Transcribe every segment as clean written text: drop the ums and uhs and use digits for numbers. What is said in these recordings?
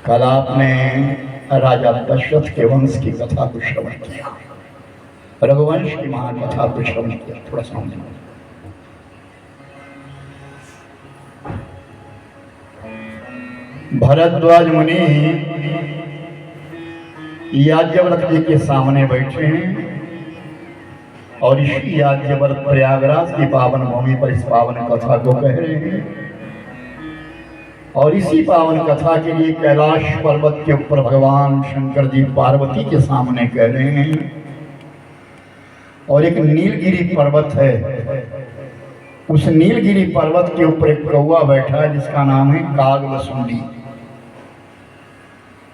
कल आपने राजा दशरथ के वंश की कथा को श्रवण किया, रघुवंश की महाकथा को श्रवण किया। थोड़ा समझना, भरद्वाज मुनि याज्ञवल्क्य जी के सामने बैठे हैं और इसी याज्ञवल्क्य प्रयागराज की पावन भूमि पर इस पावन कथा को कह रहे हैं। और इसी पावन कथा के लिए कैलाश पर्वत के ऊपर भगवान शंकर जी पार्वती के सामने कह रहे हैं। और एक नीलगिरी पर्वत है, उस नीलगिरी पर्वत के ऊपर एक कौवा बैठा है जिसका नाम है कागवसुंडी।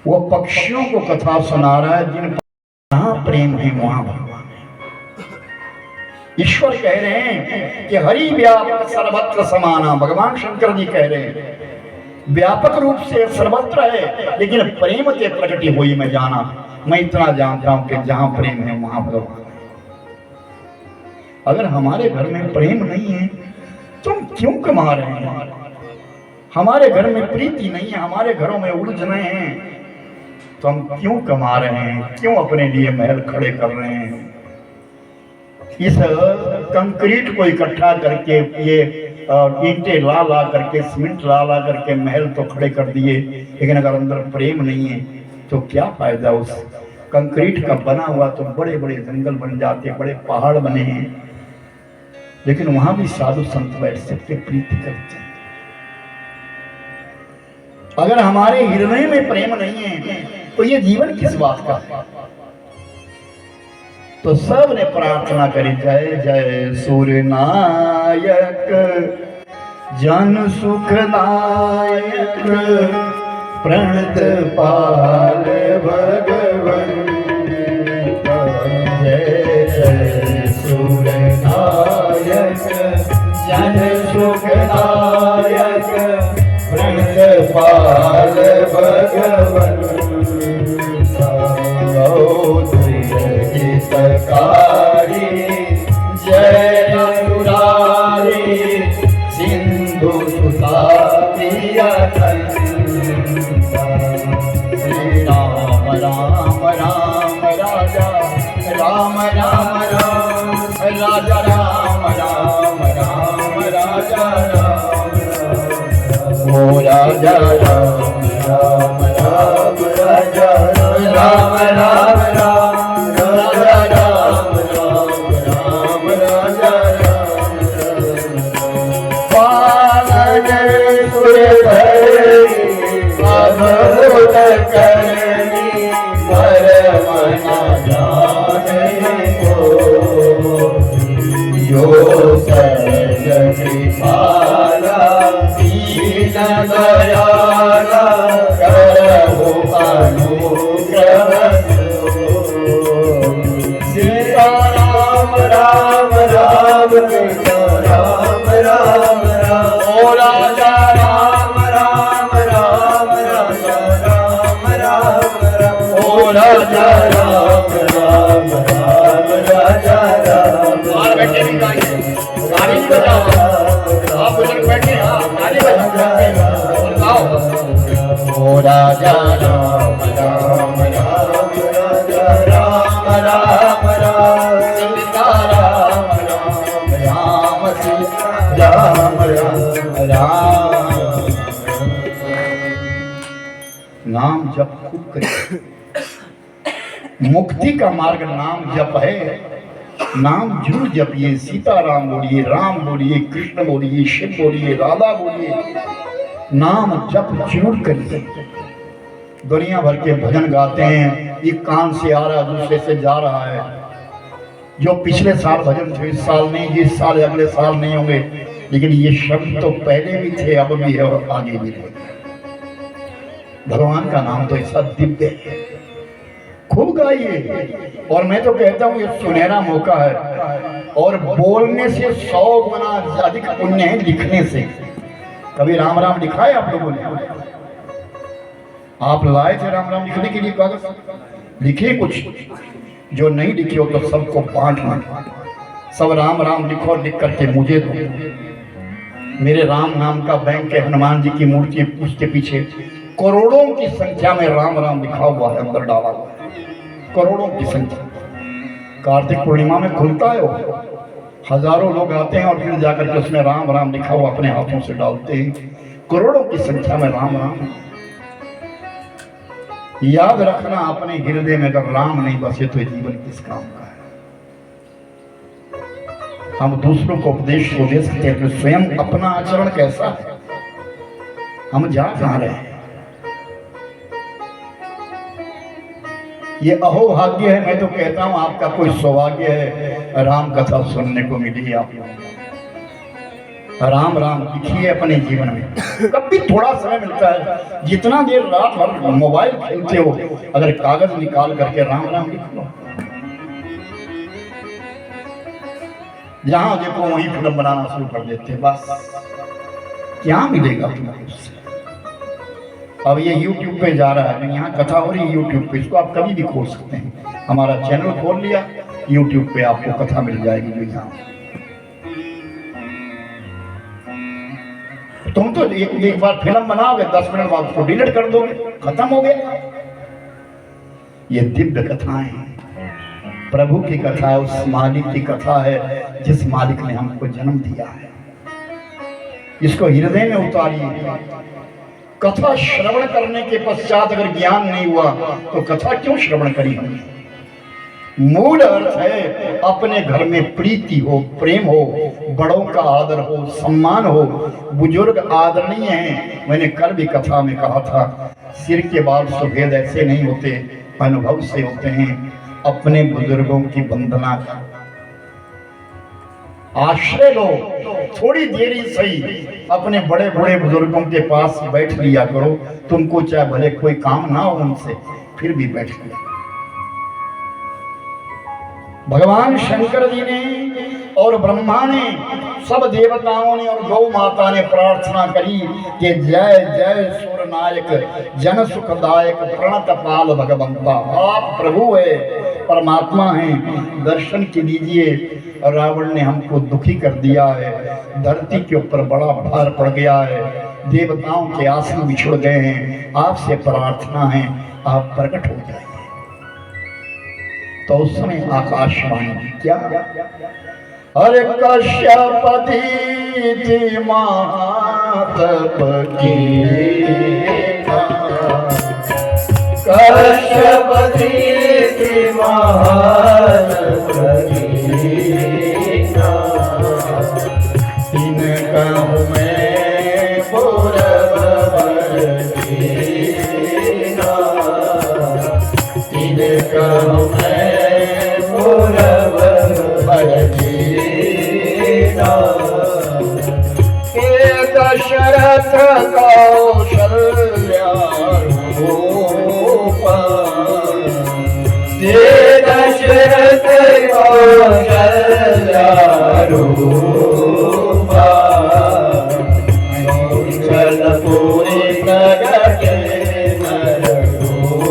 वो पक्षियों को कथा सुना रहा है जिन जहां प्रेम है वहां भगवान है। ईश्वर कह रहे हैं कि हरि व्यापक सर्वत्र समाना। भगवान शंकर जी कह रहे हैं व्यापक रूप से सर्वत्र है, लेकिन प्रेम से प्रकटी हुई मैं जाना। मैं इतना जानता हूं कि जहां प्रेम है वहां भगवान। अगर हमारे घर में प्रेम नहीं है तो हम क्यों कमा रहे हैं? हमारे घर में प्रीति नहीं है, हमारे घरों में उलझने हैं, तो हम क्यों कमा रहे हैं? क्यों अपने लिए महल खड़े कर रहे हैं? इस कंक्रीट को इकट्ठा करके, ये ईंटें ला ला करके, सीमेंट ला ला करके महल तो खड़े कर दिए, लेकिन अगर अंदर प्रेम नहीं है तो क्या फायदा उस कंक्रीट का बना हुआ? तो बड़े बड़े जंगल बन जाते, बड़े पहाड़ बने हैं, लेकिन वहां भी साधु संत बैठ सकते, प्रीति करते। अगर हमारे हृदय में प्रेम नहीं है तो ये जीवन किस बात का? तो सब ने प्रार्थना करी, जय जय सूर्य नायक जन सुखदायक प्रणत पाल भगवन। जय जय सूर्य नायक जन सुखदायक प्रणत पाल भगवन। सकारी जय अनुरारी सिंधु सुतापिया श्री राम राम राम राजा राम राम राम राजा राम राम राम राजा राम ओ राजा राम राम राम राजा राम राम राम दयाला करहु अनुग्रह सीता राम राम राम सीता राम राम राम ओ राजा राम राम राम राजा राम राम राम ओ राजा राम राम राम राजा राम और बैठे भी गाइए गाड़ी बजाओ आप उधर बैठे गाड़ी बजाओ ओ राजा राम राम राम राजा राम राम राम सीता राम राम राम सीता राम राम राम नाम जप खूब करिए मुक्ति का मार्ग नाम जप है नाम जरूर जपिए सीताराम बोलिए राम बोलिए कृष्ण बोलिए शिव बोलिए राधा बोलिए नाम जप जरूर करिए दुनिया भर के भजन गाते हैं एक कान से आ रहा है दूसरे से जा रहा है जो पिछले साल भजन थे इस साल नहीं इस साल अगले साल नहीं होंगे लेकिन ये शब्द तो पहले भी थे अब भी है और आगे भी रहेंगे भगवान का नाम तो ऐसा दिव्य है खूब गाइए और मैं तो कहता हूँ ये सुनहरा मौका है और बोलने से 100 गुना अधिक पुण्य है लिखने से कभी राम राम लिखा है आप लोगों ने आप लाए थे राम राम लिखने के लिए कागज लिखे कुछ जो नहीं लिखे हो तो सबको बांटना सब राम राम लिखो और लिख करके मुझे दो मेरे राम नाम का बैंक है हनुमान जी की मूर्ति उसके पीछे करोड़ों की संख्या में राम राम लिखा हुआ है अंदर डाला हुआ है करोड़ों की संख्या कार्तिक पूर्णिमा में खुलता है वो हजारों लोग आते हैं और फिर जाकर के उसमें राम राम लिखा हुआ अपने हाथों से डालते हैं करोड़ों की संख्या में राम राम याद रखना अपने हृदय में अगर राम नहीं बसे तो जीवन किस काम का है हम दूसरों को उपदेश दे सकते हैं तो स्वयं अपना आचरण कैसा है हम जा कहां रहे हैं ये अहोभाग्य है मैं तो कहता हूं आपका कोई सौभाग्य है राम कथा सुनने को मिली आपको राम राम लिखिए अपने जीवन में कभी थोड़ा समय मिलता है जितना देर रात भर मोबाइल खेलते हो अगर कागज निकाल करके राम राम लिख लो जहां देखो वहीं फिल्म बनाना शुरू कर देते बस क्या मिलेगा तुम्हें उससे अब ये YouTube पे जा रहा है यहाँ कथा हो रही है YouTube पे इसको आप कभी भी खोल सकते हैं हमारा चैनल खोल लिया YouTube पे आपको कथा मिल जाएगी जो यहाँ तुम तो एक बार फिल्म बनाओगे 10 मिनट बाद उसको डिलीट कर दोगे खत्म हो गया ये दिव्य कथाएं प्रभु की कथा है उस मालिक की कथा है जिस मालिक ने हमको जन्म दिया है इसको हृदय में उतारिए कथा श्रवण करने के पश्चात अगर ज्ञान नहीं हुआ तो कथा क्यों श्रवण करी हमने मूल अर्थ है अपने घर में प्रीति हो प्रेम हो बड़ों का आदर हो सम्मान हो बुजुर्ग आदरणीय हैं मैंने कल भी कथा में कहा था सिर के बाल सफेद ऐसे नहीं होते अनुभव से होते हैं अपने बुजुर्गों की वंदना का आश्रय लो थोड़ी देर ही सही अपने बड़े बड़े बुजुर्गों के पास बैठ लिया करो तुमको चाहे भले कोई काम ना हो उनसे फिर भी बैठ लिया भगवान शंकर जी ने और ब्रह्मा ने सब देवताओं ने और गौ माता ने प्रार्थना करी कि जय जय सूर नायक जन सुखदायक प्रणत पाल भगवंता आप प्रभु है परमात्मा हैं दर्शन कीजिए और रावण ने हमको दुखी कर दिया है धरती के ऊपर बड़ा भार पड़ गया है देवताओं के आसन बिछुड़ गए हैं आपसे प्रार्थना है आप प्रकट हो जाए तो उस समय आकाशवाणी क्या अरे कश्यप दीदी महातप की कश्यप दीदी महातप की इनका मैं पूरब इनका दशरथ का कौशलपुरी प्रगटे नररूपा,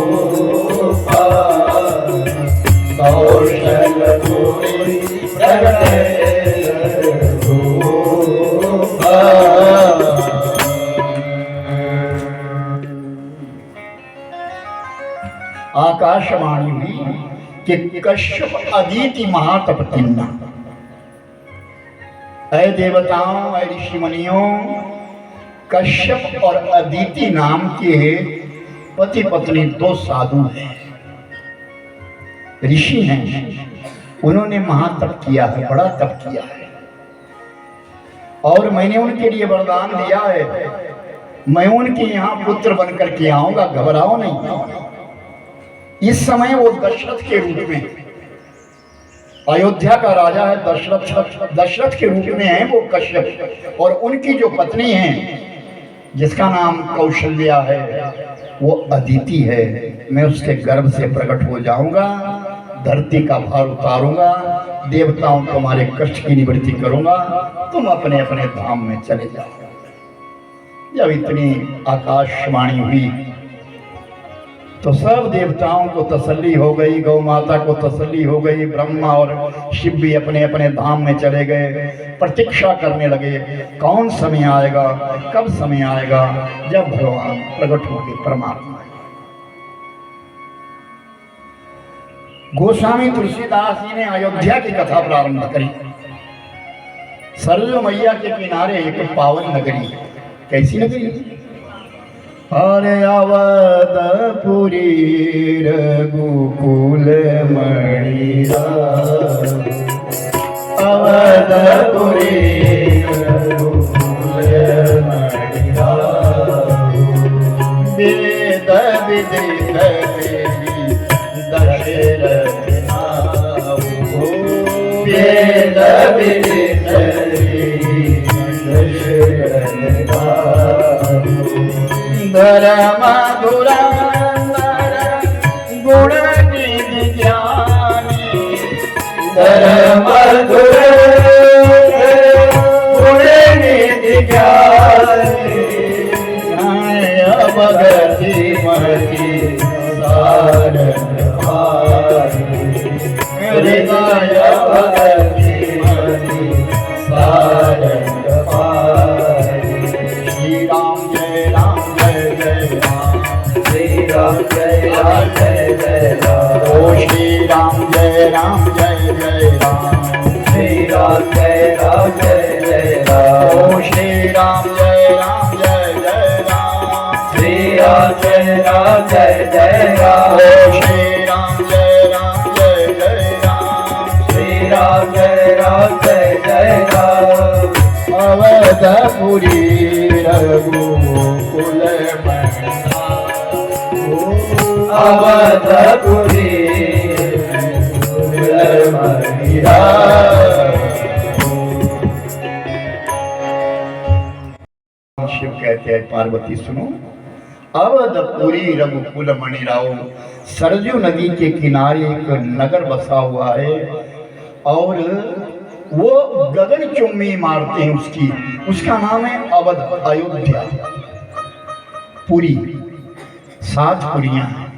कौशलपुरी प्रगटे नररूपा। आकाशवाणी हुई कि कश्यप अदिति महातपतिन्ना, ऐ देवताओं, ऐ ऋषि मुनियों, कश्यप और अदिति नाम के पति पत्नी दो साधु हैं, ऋषि हैं। उन्होंने महातप किया है, बड़ा तप किया है, और मैंने उनके लिए वरदान दिया है, मैं उनके यहाँ पुत्र बनकर के आऊंगा, घबराओ नहीं। इस समय वो दशरथ के रूप में, अयोध्या का राजा है दशरथ के रूप में है वो कश्यप, और उनकी जो पत्नी है जिसका नाम कौशल्या है वो अदिति है। मैं उसके गर्भ से प्रकट हो जाऊंगा, धरती का भार उतारूंगा, देवताओं तुम्हारे कष्ट की निवृत्ति करूंगा, तुम अपने अपने धाम में चले जाओ। जब इतनी आकाशवाणी हुई तो सब देवताओं को तसल्ली हो गई, गौ माता को तसल्ली हो गई। ब्रह्मा और शिव भी अपने अपने धाम में चले गए, प्रतीक्षा करने लगे कौन समय आएगा, कब समय आएगा जब भगवान प्रकट होंगे परमात्मा। गोस्वामी तुलसीदास जी ने अयोध्या की कथा प्रारंभ करी। सरयू मैया के किनारे एक पावन नगरी, कैसी नगरी? अरे अवधपुरी रघुकुल मणिरा, अवधपुरी रघुकुल मणिरा, वेद विदित दशरथ नाऊ, वेद विदित दशरथ नाऊ, धर्म धुरंधर गुण निधि ज्ञानी, धर्म धुरंधर गुण निधि ज्ञानी, भगति मति सारन पारी, हृदय भगति मति सारन पारी। श्री राम जय राम जय जय राम, श्री राम जय राम जय जय राम, ओ श्री राम जय राम जय जय राम, श्री राम जय राम जय जय राम, ओ श्री राम जय राम जय जय राम, श्री राम जय राम जय जय राम, ओ श्री राम जय राम जय जय राम, श्री राम जय राम जय जय राम। अवधपुरी रघुकुल मणिरा, अवधपुरी रघुकुल मणिरा। शिव कहते हैं पार्वती सुनो, अवधपुरी रघुकुल मणिराओ, सरजू नदी के किनारे एक नगर बसा हुआ है और वो गगनचुम्बी इमारतें हैं उसकी, उसका नाम है अवध, अयोध्या, पुरी। 7 पुरियां हैं,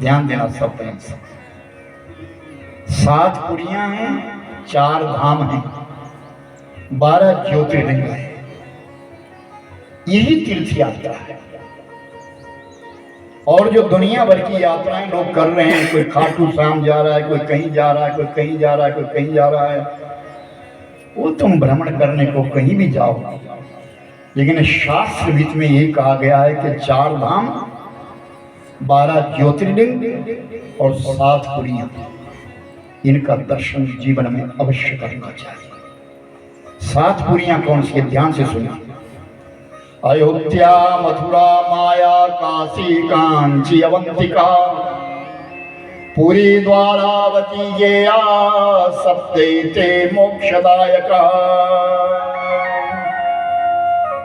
ध्यान देना सब प्रेम से। 7 पुरियां हैं, 4 धाम हैं, 12 ज्योतिर्लिंग हैं। यही तीर्थ यात्रा है। और जो दुनिया भर की यात्राएं लोग कर रहे हैं, कोई खाटू श्याम जा रहा है, कोई कहीं जा रहा है, कोई कहीं जा रहा है, कोई कहीं जा रहा है, वो तुम भ्रमण करने को कहीं भी जाओ, लेकिन शास्त्र विद में ये कहा गया है कि 4 धाम, 12 ज्योतिर्लिंग और 7 पुरियां, इनका दर्शन जीवन में अवश्य करना चाहिए। 7 पुरियां कौन सी? ध्यान से सुनिए। अयोध्या, मथुरा, माया, काशी, कांची, अवंतिका, पुरी, द्वारावती, गया, सप्तैते मोक्षदायका।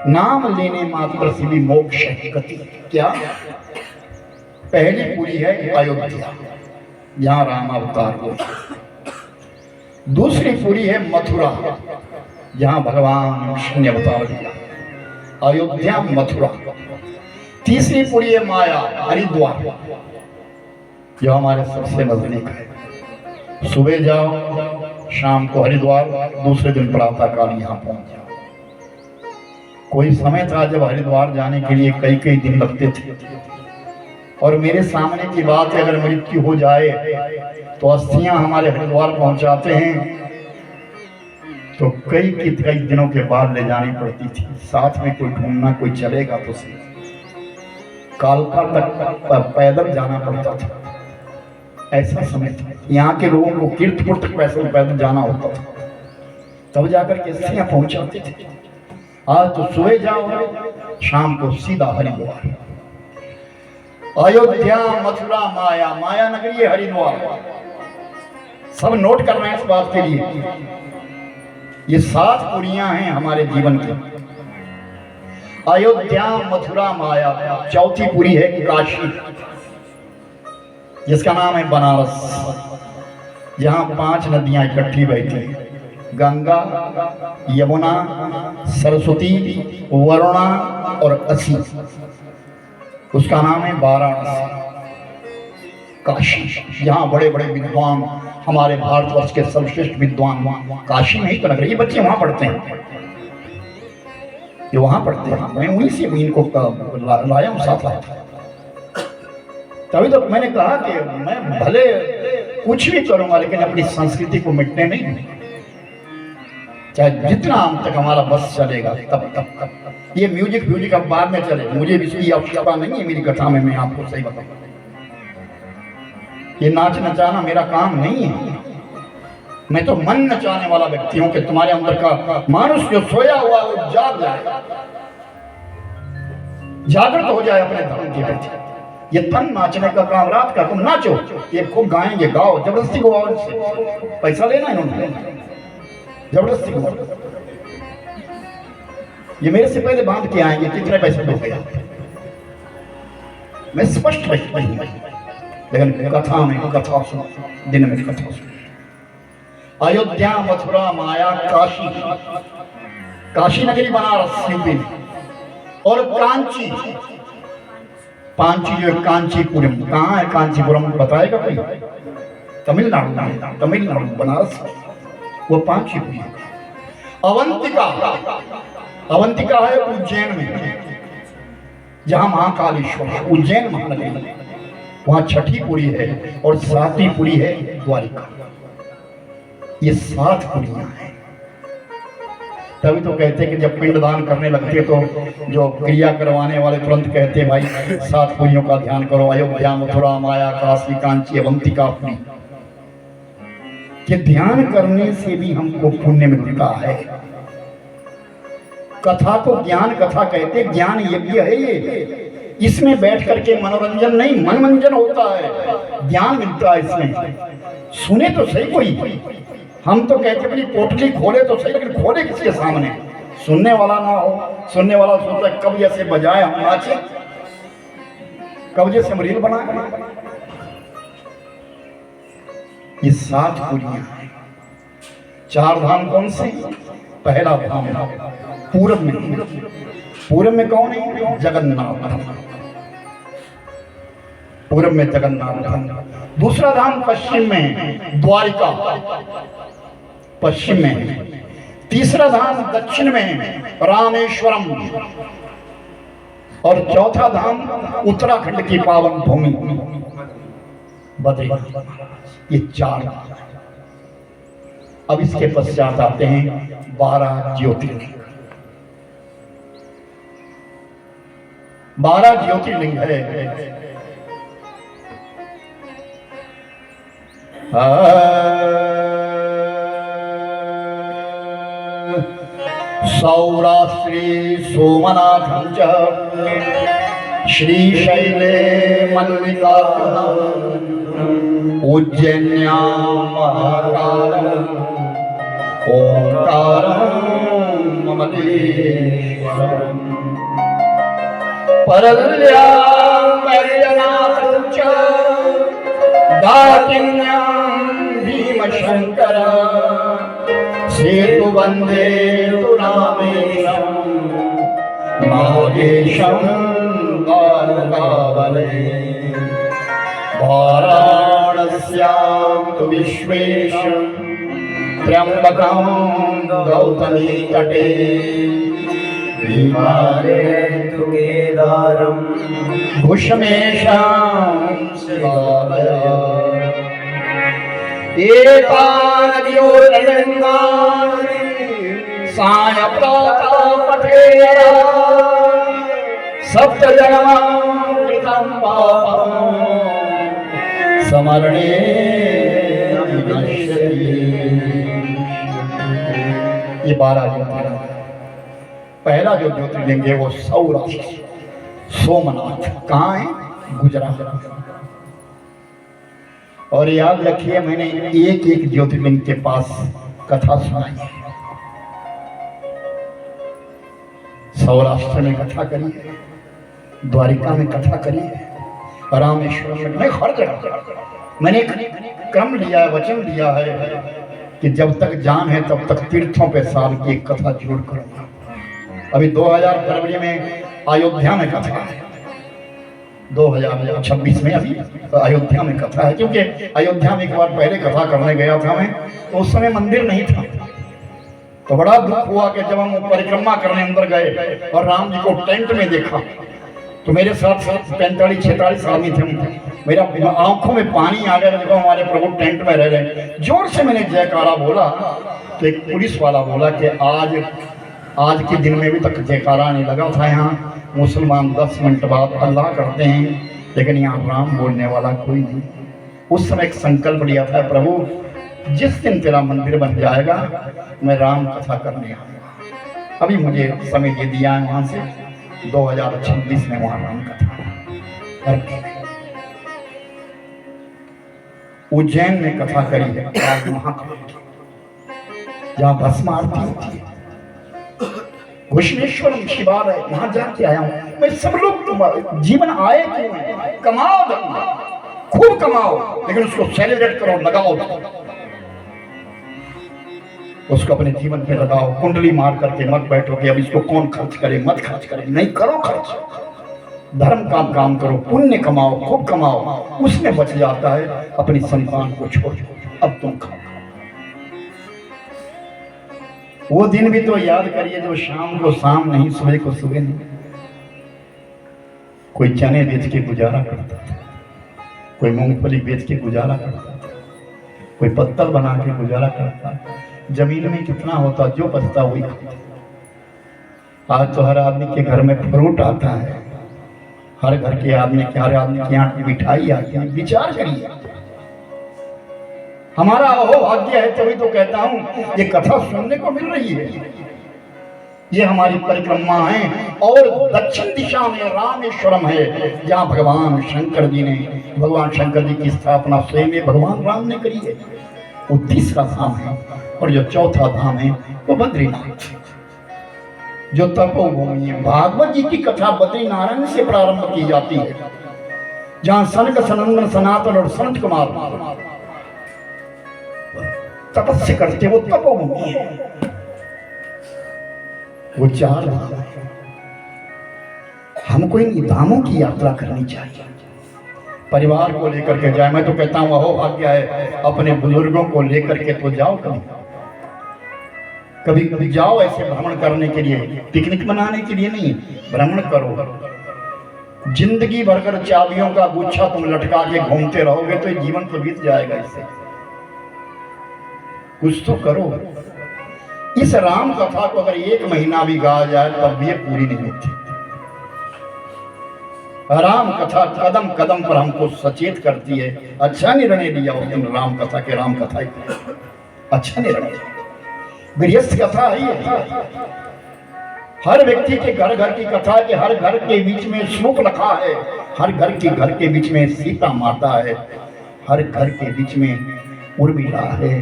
नाम लेने मात्र से भी मोक्ष है गति। क्या? पहली पुरी है अयोध्या, जहां राम अवतार हुए। दूसरी पुरी है मथुरा, जहां भगवान कृष्ण ने अवतार लिया। अयोध्या, मथुरा। तीसरी पुरी है माया, हरिद्वार, जो हमारे सबसे नजदीक है। सुबह जाओ, शाम को हरिद्वार, दूसरे दिन प्रातः काल यहाँ पहुंच जाओ। कोई समय था जब हरिद्वार जाने के लिए कई कई दिन लगते थे, और मेरे सामने की बात है, अगर मृत्यु हो जाए तो अस्थियां हमारे हरिद्वार पहुंचाते हैं तो कई दिनों के बाद ले जानी पड़ती थी। साथ में कोई ढूंढना, कोई चलेगा तो सही। कालका तक पैदल जाना पड़ता था, ऐसा समय था। यहाँ के लोगों को कीर्तपुर तक पैदल जाना होता था, तब जाकर के अस्थियां पहुंचाते थे। आज तो सुबह जाओ, शाम को सीधा हरिद्वार। अयोध्या, मथुरा, माया, माया नगरी है हरिद्वार। सब नोट कर रहे हैं इस बात के लिए। ये 7 पुरियां हैं हमारे जीवन की। अयोध्या, मथुरा, माया। चौथी पुरी है काशी, जिसका नाम है बनारस, जहां 5 नदियां इकट्ठी बहती हैं, गंगा, यमुना, सरस्वती, वरुणा और असी। उसका नाम है वाराणसी, काशी, जहाँ बड़े बड़े विद्वान, हमारे भारतवर्ष के सर्वश्रेष्ठ विद्वान काशी में ही तो लग रही है। बच्चे वहां पढ़ते हैं, ये वहां पढ़ते हैं। मैं वहीं से इनको लाया हूँ, साथ लाया था। तभी तो मैंने कहा कि मैं भले कुछ भी करूंगा, लेकिन अपनी संस्कृति को मिटने नहीं दूंगा। चाहे जितना हम तक हमारा बस चलेगा तब। ये म्यूजिक अब बाद में चले, मुझे इसकी आवश्यकता नहीं है मेरी कथा में। मैं आपको सही बताऊं, ये नाच नचाना मेरा काम नहीं है। मैं तो मन नचाने वाला व्यक्ति हूं कि तुम्हारे अंदर का मानुष जो सोया हुआ वो जाग जाए, जागृत हो जाए अपने धर्म के प्रति। ये तन नाचने का काम, रात का तुम नाचो, ये खूब गाएंगे, गाओ, जबरदस्ती को गाओ, इनसे पैसा लेना इन्होंने, जबरदस्ती को। ये मेरे से पहले बांध के आएंगे, कितने पैसे दोगे आप? मैं स्पष्ट नहीं, लेकिन कथा में कथा सुनो, दिन में कथा सुनो। अयोध्या, मथुरा, माया, काशी, काशी नगरी बनारस यूपी, और कांची, पांची जो कांचीपुरम। कहाँ है कांचीपुरम, बताएगा कोई? तमिलनाडु, बनारस, वो पांचीपुरम। अवंतिका, अवंतिका है उज्जैन में, जहां महाकालेश्वर, उज्जैन महानगरी, वहां छठी पुरी है, और 7वीं पुरी है द्वारिका। ये 7 पुरियां हैं। तभी तो कहते हैं कि जब पिंडदान करने लगते तो जो क्रिया करवाने वाले तुरंत कहते भाई 7 पुरियों का ध्यान करो, अयोध्या, मथुरा, माया, काशी, कांची, अवंतिका पुरी। कि ध्यान करने से भी हमको पुण्य मिलता है। कथा को ज्ञान कथा कहते, ज्ञान यज्ञ है ये। इसमें बैठ करके मनोरंजन नहीं, मनोरंजन होता है, ज्ञान मिलता है इसमें। सुने तो सही कोई, हम तो कहते अपनी पोटली खोले तो सही, लेकिन खोले किसके सामने? सुनने वाला ना हो। सुनने वाला सोचता है कब जैसे बजाए हम नाचे, कब जैसे हम रील बनाए। ये 7 पुरियां हैं। 4 धाम कौन से? पहला धाम पूरब में, पूरब में कौन है? जगन्नाथ, पूरब में जगन्नाथ धाम। दूसरा धाम पश्चिम में द्वारिका, पश्चिम में। तीसरा धाम दक्षिण में रामेश्वरम, और चौथा धाम उत्तराखंड की पावन भूमि बद्रीनाथ। ये 4 धाम। अब इसके पश्चात आते हैं 12 ज्योतिर्लिंग। 12 ज्योतिर्लिंग है। सौराष्ट्रे सोमनाथं च श्रीशैले मल्लिकार्जुनम् उज्जैन्यां महाकालम् ओंकारं ममलेश्वरम् परल्यां वैद्यनाथं च दाकिन्यां भीमशंकरम् सेतुबन्धे तु रामेशं नागेशं गावले वाराणस्यां तु विश्वेशं त्र्यंबकं गौतमी तटे विहारे तु केदारं भूषमेशां शिवालया एकाद्योरलिङ्गानि साय प्रातः पठेरा सप्तजन्मामृतं पापं स्मरणे विनश्यति। ये 12 ज्योतिर्लिंग, पहला जो ज्योतिर्लिंग है वो सौराष्ट्र सोमनाथ, कहाँ है? गुजरात। और याद रखिए मैंने एक एक ज्योतिर्लिंग के पास कथा सुनाई है। सौराष्ट्र में कथा करी है, द्वारिका में कथा करी है, रामेश्वरम में, हर जगह मैंने क्रम लिया है, वचन दिया है कि जब तक जान है तब तक तीर्थों पे साल की एक कथा जरूर करूंगा। अभी 2000 फरवरी में अयोध्या में कथा है, 2026 में अभी अयोध्या में कथा है, क्योंकि अयोध्या में एक बार पहले कथा करने गया था मैं, तो उस समय मंदिर नहीं था। तो बड़ा दुख हुआ कि जब हम परिक्रमा करने अंदर गए और राम जी को टेंट में देखा, तो मेरे साथ 45-46 आदमी थे, मेरा आंखों में पानी आ गया। देखो हमारे प्रभु टेंट में रह रहे। जोर से मैंने जयकारा बोला तो एक पुलिस वाला बोला कि आज के दिन में भी तक जयकारा नहीं लगा था। यहाँ मुसलमान 10 मिनट बाद अल्लाह करते हैं, लेकिन यहाँ राम बोलने वाला कोई नहीं। उस समय एक संकल्प लिया था, प्रभु जिस दिन तेरा मंदिर बन जाएगा मैं राम कथा करने आऊँगा। अभी मुझे समय दे दिया है, वहाँ से 2026 में वहाँ राम कथा। उज्जैन में कथा करी है, जहाँ भस्म आरती होती है। घुष्णेश्वरम शिवालय, वहां जाके आया हूं मैं। सब लोग जीवन आए क्यों है? कमाओ, खूब कमाओ, लेकिन उसको सेलिब्रेट करो, लगाओ, उसको अपने जीवन पे लगाओ। कुंडली मार करके मत बैठो कि अब इसको कौन खर्च करे, मत खर्च करे, नहीं करो खर्च। धर्म का काम करो, पुण्य कमाओ, खूब कमाओ, उसमें बच जाता है। अपनी संतान को छोड़ो, अब तुम खाओ। वो दिन भी तो याद करिए जो शाम को शाम नहीं, सुबह को सुबह नहीं। कोई चने बेच के गुजारा करता था, कोई मूंगफली बेच के गुजारा करता था, कोई पत्तल बना के गुजारा करता। जमीन में कितना होता, जो बचता वही खाता। आज तो हर आदमी के घर में फ्रूट आता है, हर घर के आदमी के, हर आदमी के यहाँ मिठाई आती है। विचार करिए, हमारा अहोभाग्य है, तभी तो कहता हूं ये कथा सुनने को मिल रही है। ये हमारी परिक्रमा है। और दक्षिण दिशा में रामेश्वरम है, जहाँ भगवान शंकर जी की स्थापना स्वयं भगवान राम ने करी है। वो तीसरा धाम है। और जो चौथा धाम है वो बद्रीनाथ, जो तपोभूमि है। भागवत जी की कथा बद्रीनारायण से प्रारंभ की जाती है, जहाँ सनक, सनंदन, सनातन और संत कुमार तपस्या करते। वो तपोभूमि है। वो 4 धाम। हमको इन धामों की यात्रा करनी चाहिए, परिवार को लेकर के जाए। मैं तो कहता हूँ अहोभाग्य है, अपने बुजुर्गों को लेकर के तो जाओ। कभी जाओ ऐसे भ्रमण करने के लिए, पिकनिक मनाने के लिए नहीं, भ्रमण करो। जिंदगी भर कर चाबियों का गुच्छा तुम लटका के घूमते रहोगे तो जीवन तो बीत जाएगा। इससे कुछ तो करो। इस राम कथा को अगर 1 महीना भी गाया जाए तब भी पूरी नहीं होती। राम कथा कदम कदम पर हमको सचेत करती है। अच्छा निर्णय लिया उस दिन राम कथा के, राम कथा ही अच्छा निर्णय। गृहस्थ कथा है। हर व्यक्ति के घर घर की कथा है कि हर घर के बीच में श्लोक लिखा है, हर घर के बीच में सीता माता है, हर घर के बीच में उर्मिला है,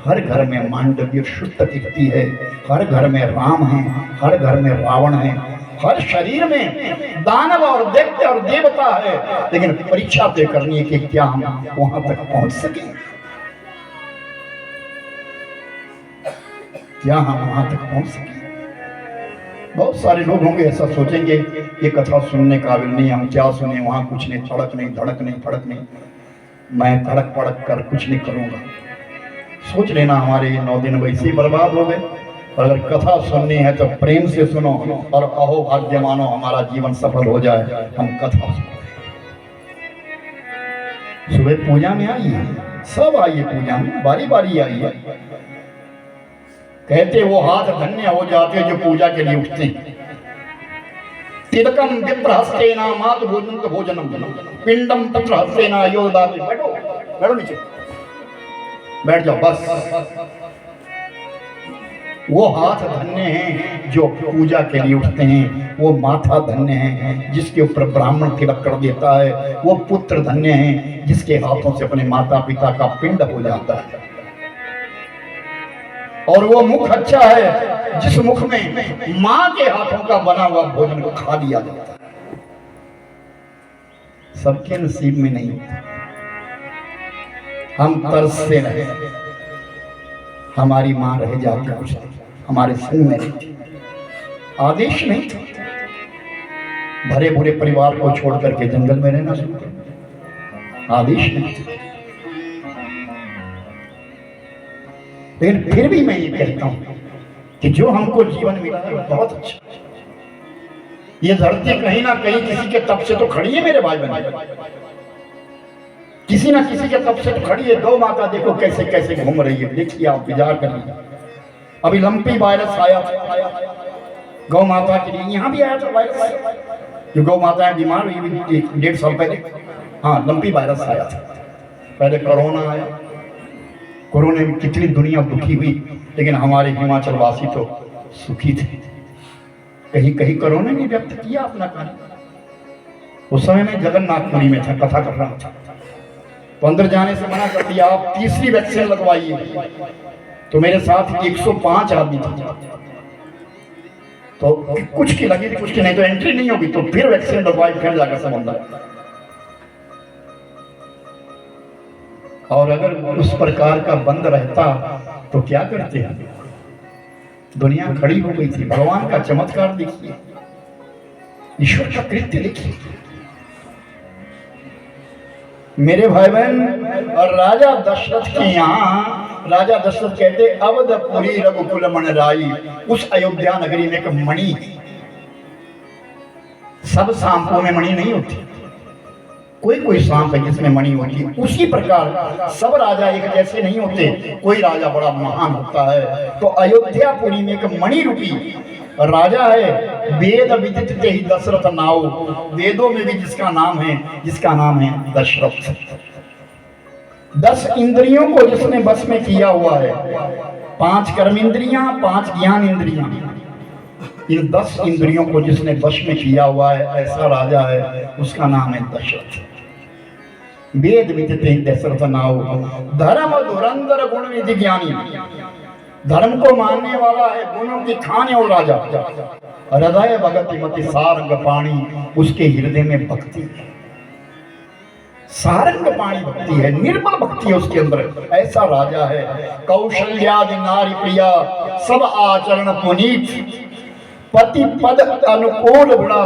हर घर में मांडव्य शुद्ध कीर्ति है, हर घर में राम है, हर घर में रावण है, हर शरीर में दानव और दैत्य और देवता है। लेकिन परीक्षा तय करनी है कि क्या हम वहां तक पहुंच सके, क्या हम वहां तक पहुंच सके। बहुत सारे लोग होंगे ऐसा सोचेंगे ये कथा सुनने काबिल नहीं, हम क्या सुने, वहाँ कुछ नहीं, तड़क नहीं, धड़क नहीं, फड़क नहीं, मैं तड़क पड़क कर कुछ नहीं करूँगा। सोच लेना हमारे 9 दिन वैसे ही बर्बाद हो गए। अगर कथा सुननी है तो प्रेम से सुनो और अहो भाग्य मानो हमारा जीवन सफल हो जाए। हम कथा सुनो, सुबह पूजा में आइए, सब आइए पूजा में, बारी बारी आइए। कहते वो हाथ धन्य हो जाते जो पूजा के लिए उठते हैं। तिलकम विप्र हस्तेना मातु भोजन भोजनम पिंडम पुत्र हस्तेना योदाति। बैठो बैठो नीचे बैठ जाओ बस। वो हाथ धन्य हैं जो पूजा के लिए उठते हैं, वो माथा धन्य है जिसके ऊपर ब्राह्मण तिलक कर देता है, वो पुत्र धन्य है जिसके हाथों से अपने माता पिता का पिंड हो जाता है, और वो मुख अच्छा है जिस मुख में मां के हाथों का बना हुआ भोजन को खा लिया जाता है। सबके नसीब में नहीं होता। हम तरसते रहे, हमारी मां रह जाती कुछ हमारे संग में रहती, आदेश नहीं था। भरे बुरे परिवार को छोड़ करके जंगल में रहना शुरू कर, आदेश नहीं था। लेकिन फिर भी मैं ये कहता हूं कि जो हमको जीवन मिला है बहुत अच्छा। ये धरती कहीं ना कहीं किसी के तप से तो खड़ी है मेरे भाई बहन, किसी ना किसी के तप से तो खड़ी है। गौ माता देखो कैसे कैसे घूम रही है, देखिए आप विचार करिए। अभी लंपी वायरस आया गौ माता के लिए, यहाँ भी आया था वायरस। जो गौ माता बीमार हुई 1.5 साल पहले, हाँ लंपी वायरस आया था। पहले कोरोना आया, कोरोना में कितनी दुनिया दुखी हुई, लेकिन हमारे हिमाचल वासी तो सुखी थे। कहीं कहीं कोरोना ने व्यक्त किया अपना कार्य। उस समय मैं जगन्नाथपुरी में था, कथा कर रहा था, तो अंदर जाने से मना कर दिया, आप तीसरी वैक्सीन लगवाइए। तो मेरे साथ 105 आदमी थे, तो कुछ की लगी थी कुछ की नहीं, तो एंट्री नहीं होगी। तो फिर वैक्सीन लगवाई, फिर जाकर सब अंदर। और अगर उस प्रकार का बंद रहता तो क्या करते हैं। दुनिया खड़ी हो गई थी। भगवान का चमत्कार देखिए, ईश्वर का कृत्य देखिए। मेरे भाई बहन, और राजा दशरथ के यहाँ, राजा दशरथ कहते अवधपुरी रघुकुल मन राई, उस अयोध्या नगरी में एक मणि, सब सांपों में मणि नहीं होती, कोई कोई सांप है जिसमें मणि होती है। उसी प्रकार सब राजा एक जैसे नहीं होते, कोई राजा बड़ा महान होता है। तो अयोध्यापुरी में एक मणि रूपी राजा है। वेद विदित ही दशरथ नाउ, वेदों में भी जिसका नाम है दशरथ। 10 इंद्रियों को जिसने बस में किया हुआ है, 5 कर्म इंद्रियां, 5 ज्ञान इंद्रियां, इन 10 इंद्रियों को जिसने वश में किया हुआ है, ऐसा राजा है, उसका नाम है दशरथ। वेद विदिते दशरथ नाउ, धर्म धुरंधर गुण निधि ज्ञानी, धर्म को मानने वाला है, गुणों की खाने और राजा। हृदय भगति मति सारंग पाणी, उसके हृदय में भक्ति है, सारंग पाणी भक्ति है, निर्मल भक्ति है उसके अंदर, ऐसा राजा है। कौशल्यादि नारी प्रिया, सब आचरण पुनीत, पति पद अनुकूल गुणा,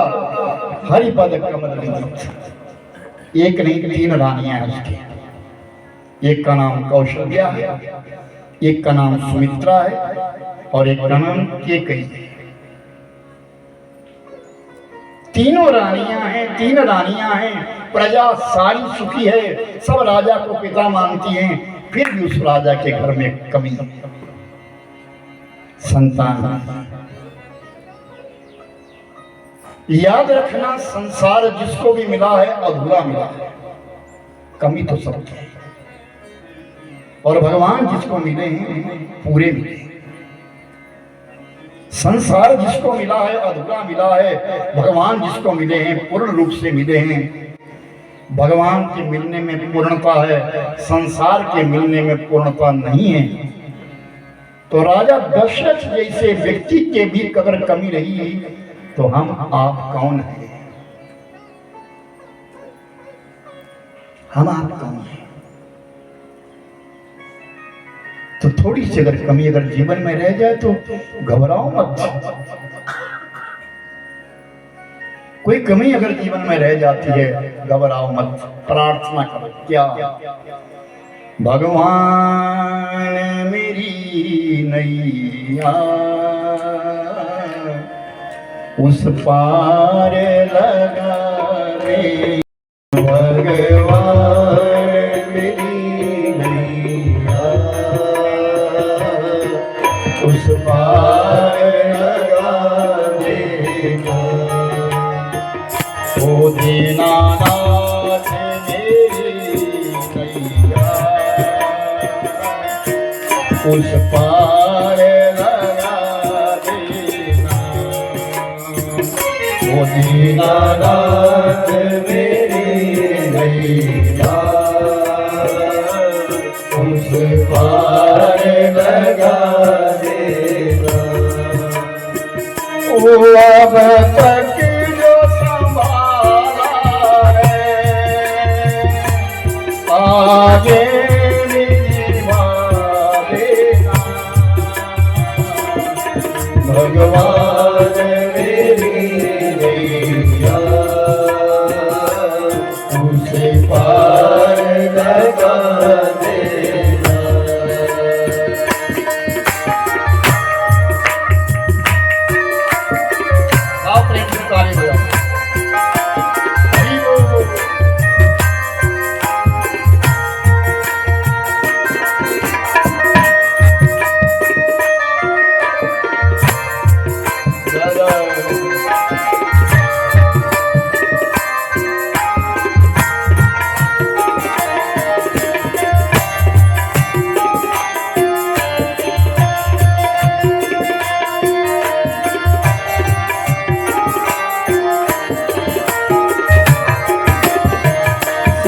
हरि पद कमल विदित। एक नहीं 3 रानियां हैं उसकी, एक का नाम कौशल्या है, एक का नाम सुमित्रा है, और एक का नाम केकई है। तीनों रानियां हैं, 3 रानियां हैं। प्रजा सारी सुखी है, सब राजा को पिता मानती हैं, फिर भी उस राजा के घर में कमी, संतान। याद रखना, संसार जिसको भी मिला है अधूरा मिला है, कमी तो सबकी है, और भगवान जिसको मिले हैं पूरे मिले। संसार जिसको मिला है अधूरा मिला है, भगवान जिसको मिले हैं पूर्ण रूप से मिले हैं। भगवान के मिलने में पूर्णता है, संसार के मिलने में पूर्णता नहीं है। तो राजा दशरथ जैसे व्यक्ति के भी अगर कमी रही तो हम आप कौन हैं? हम आप कौन हैं? तो थोड़ी सी अगर कमी अगर जीवन में रह जाए तो घबराओ मत, कोई कमी अगर जीवन में रह जाती है, घबराओ मत, प्रार्थना करो। क्या? भगवान मेरी नैया उस पार लगा दे, भगवान मेरी नैया उस पार लगा देना। ओ दीनानाथ मेरी नैया उस पार लगा देना। ओ दीनानाथ मेरी नैया उस पार लगा देना। ओ अब तक जो संभाला है आगे भगवान मेरी नैया उसे पार लगा देना। आप प्रेम से ताली बजाओ।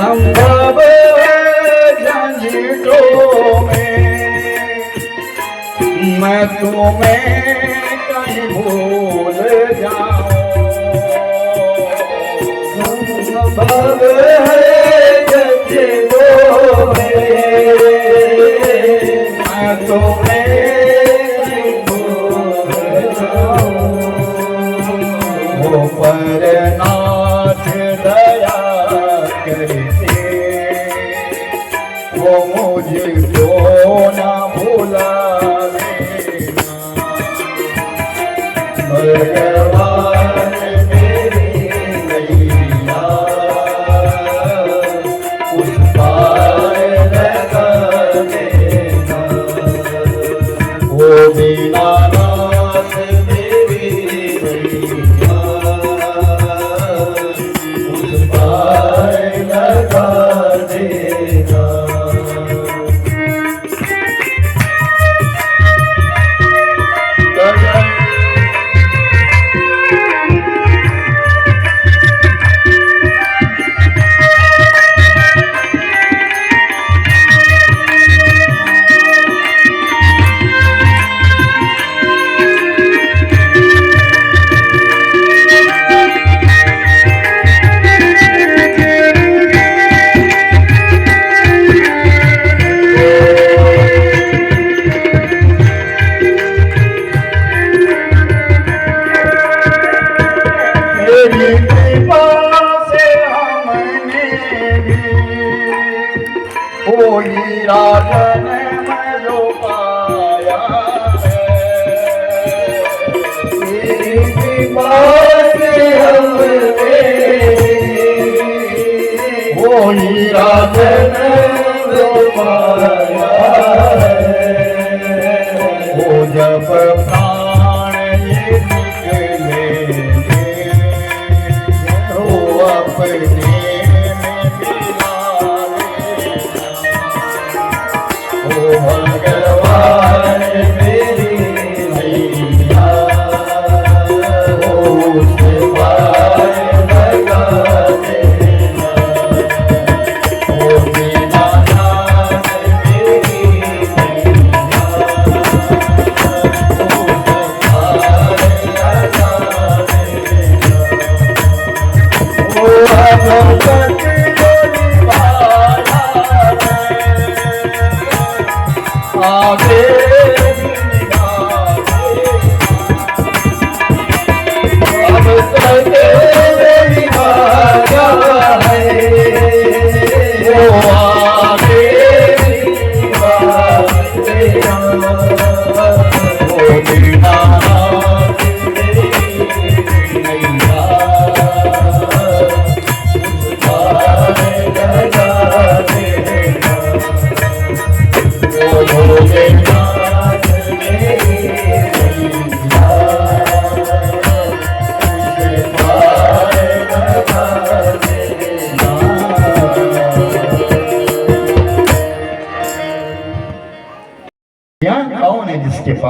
संभव झंझटों में मैं तुम्हें कहीं भूल जाऊं। संभव झंझटों में मैं तुम्हें कहीं भूल जाऊं। वो परनाथ दया करते वो मुझको ना भुला देना। भगवान मेरी नैया उस पार लगा देना।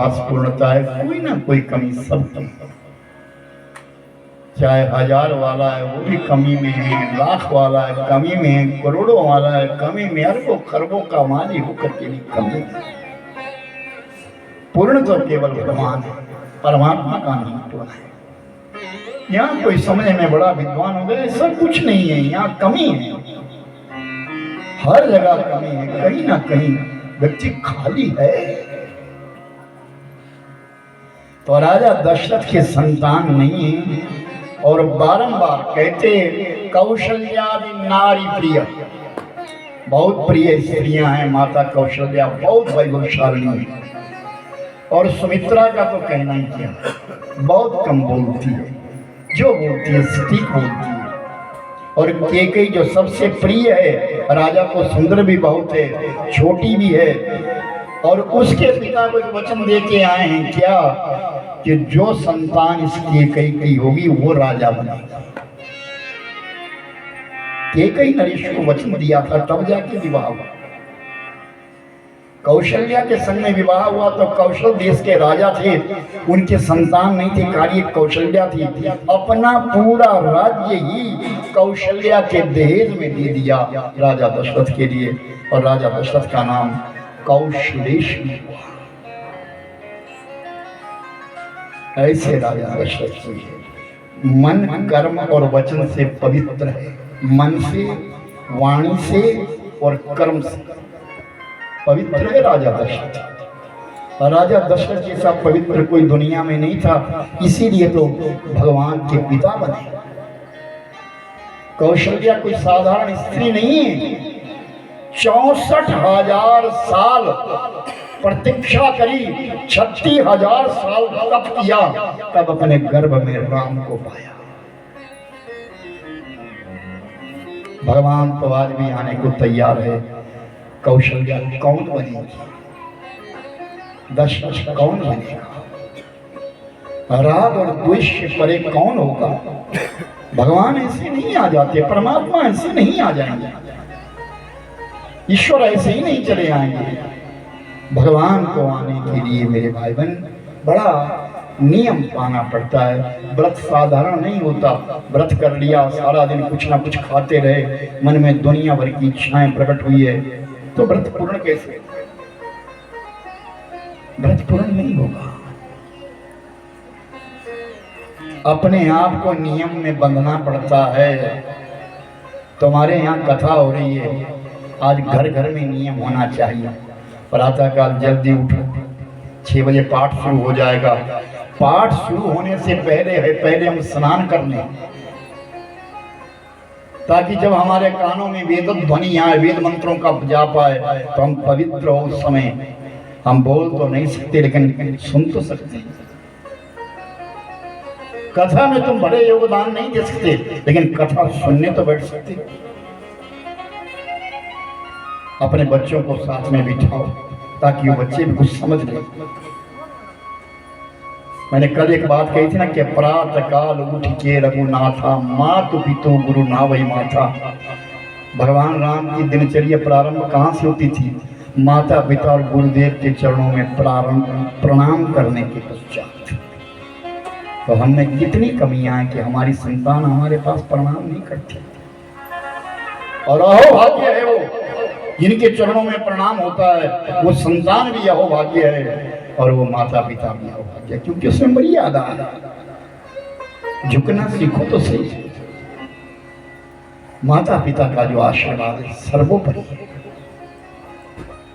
पास पूर्णता है, कोई ना कोई कमी सबकी। चाहे 1000 वाला है वो भी कमी में है, लाख वाला है कमी में है, करोड़ों वाला है कमी में, अरबों खरबों का माली होकर के भी कमी है। पूर्ण तो केवल भगवान है, परमात्मा का नाम पूर्ण है। यहाँ कोई समझने में बड़ा विद्वान हो गया, ऐसा कुछ नहीं है, यहाँ कमी है, हर जगह कमी है, कहीं ना कहीं व्यक्ति खाली है। तो राजा दशरथ के संतान नहीं है और बारंबार कहते कौशल्यादि नारी प्रिय, बहुत प्रिय स्त्रियां हैं माता कौशल्या, बहुत वैभवशालिनी है। और सुमित्रा का तो कहना ही क्या, बहुत कम बोलती है, जो बोलती है सटीक बोलती है। और केकई जो सबसे प्रिय है, राजा को सुंदर भी बहुत है, छोटी भी है, और उसके पिता को एक वचन दे के आए हैं क्या कि जो संतान इसकी केकई की होगी वो राजा बनेगा। केकई नरेश को वचन दिया था, तब जाके विवाह हुआ। कौशल्या के संग में विवाह हुआ तो कौशल देश के राजा थे, उनके संतान नहीं थे, खाली कौशल्या थी। अपना पूरा राज्य ही कौशल्या के दहेज में दे दिया राजा दशरथ के लिए, और राजा दशरथ का नाम कौशलेश हुआ। ऐसे राजा दशरथ जी मन कर्म और वचन से पवित्र है, मन से, वाणी से और कर्म से पवित्र है राजा दशरथ। राजा दशरथ जैसा पवित्र कोई दुनिया में नहीं था, इसीलिए तो भगवान के पिता बने। कौशल्या कोई साधारण स्त्री नहीं है, 64,000 साल प्रतीक्षा करी, 36,000 साल तप किया, तब अपने गर्भ में राम को पाया। भगवान तो आज भी आने को तैयार है। कौशल्या कौन बनेगी, दशरथ कौन बनेगा, राग और द्वेष से परे कौन होगा। भगवान ऐसे नहीं आ जाते, परमात्मा ऐसे नहीं आ जाएंगे, ईश्वर ऐसे ही नहीं चले आएंगे। भगवान को आने के लिए मेरे भाई बहन बड़ा नियम पाना पड़ता है। व्रत साधारण नहीं होता। व्रत कर लिया, सारा दिन कुछ ना कुछ खाते रहे, मन में दुनिया भर की इच्छाएं प्रकट हुई है, तो व्रत पूर्ण कैसे? व्रत पूर्ण नहीं होगा। अपने आप को नियम में बंधना पड़ता है। तुम्हारे यहाँ कथा हो रही है, आज घर घर में नियम होना चाहिए। प्रातःकाल जल्दी उठो, 6 बजे पाठ शुरू हो जाएगा। पाठ शुरू होने से पहले हम स्नान कर लें, ताकि जब हमारे कानों में वेद ध्वनि आए, वेद मंत्रों का जाप आए, तो हम पवित्र हो। उस समय हम बोल तो नहीं सकते, लेकिन सुन तो सकते हैं। कथा में तुम बड़े योगदान नहीं दे सकते, लेकिन कथा सुनने तो बैठ सकते। अपने बच्चों को साथ में बिठाओ, ताकि वो बच्चे भी कुछ समझ लें। मैंने कल एक बात कही थी ना कि प्रातः काल उठ के रघुनाथा, मातु पितु गुरु ना वही माथा। भगवान राम की दिनचर्या प्रारंभ कहाँ से होती थी? माता पिता और गुरुदेव के चरणों में प्रणाम करने के पश्चात। तो हमने कितनी कमियां हैं कि हमारी संतान हमारे पास प्रणाम नहीं करती। और अहो भाग्य है वो जिनके चरणों में प्रणाम होता है, वो संतान भी अहो भाग्य है, और वो माता पिता भी अहो भाग्य, क्योंकि उसमें मर्यादा है। झुकना सीखो तो सही। माता पिता का जो आशीर्वाद है सर्वोपरि है।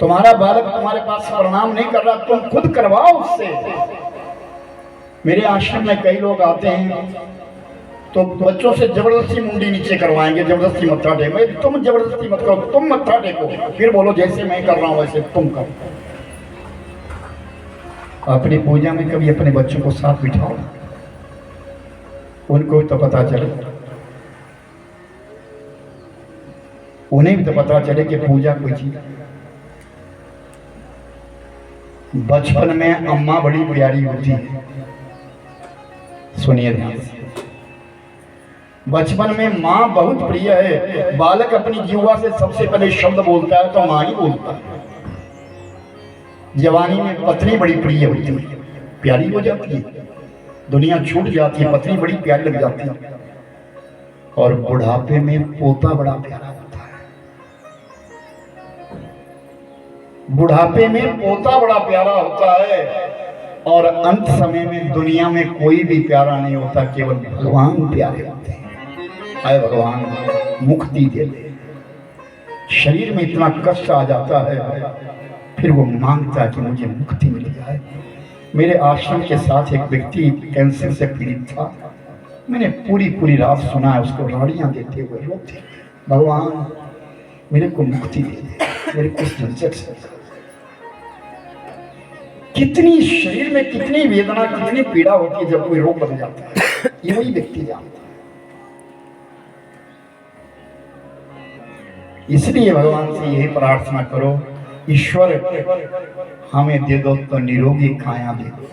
तुम्हारा बालक तुम्हारे पास प्रणाम नहीं कर रहा, तुम खुद करवाओ उससे। मेरे आश्रम में कई लोग आते हैं तो बच्चों से जबरदस्ती मुंडी नीचे करवाएंगे, जबरदस्ती मत्था टेको। तुम जबरदस्ती मत करो, तुम मत्था टेको, फिर बोलो जैसे मैं कर रहा हूं वैसे तुम करो। अपनी पूजा में कभी अपने बच्चों को साथ बिठाओ, उनको तो पता चले, उन्हें भी तो पता चले कि पूजा कोई चीज। बचपन में अम्मा बड़ी प्यारी होती है, सुनिए ध्यान से। बचपन में माँ बहुत प्रिय है। बालक अपनी जीवा से सबसे पहले शब्द बोलता है तो माँ ही बोलता है। जवानी में पत्नी बड़ी प्रिय होती है, प्यारी हो जाती है, दुनिया छूट जाती है, पत्नी बड़ी प्यारी लग जाती है। और बुढ़ापे में पोता बड़ा प्यारा होता है, बुढ़ापे में पोता बड़ा प्यारा होता है। और अंत समय में दुनिया में कोई भी प्यारा नहीं होता, केवल भगवान प्यारे होते हैं। आए भगवान मुक्ति दे दे। शरीर में इतना कष्ट आ जाता है, फिर वो मांगता है कि मुझे मुक्ति मिल जाए। मेरे आश्रम के साथ एक व्यक्ति कैंसर से पीड़ित था, मैंने पूरी रात सुना है उसको राड़ियां देते हुए रोते, भगवान मेरे को मुक्ति दे दे, मेरे को इस झंझट से। कितनी शरीर में कितनी वेदना, कितनी पीड़ा होती है जब कोई रोग लग जाता है, ये वही व्यक्ति जानता है। इसलिए भगवान से यही प्रार्थना करो, ईश्वर हमें दे दो तो निरोगी काया दे दो।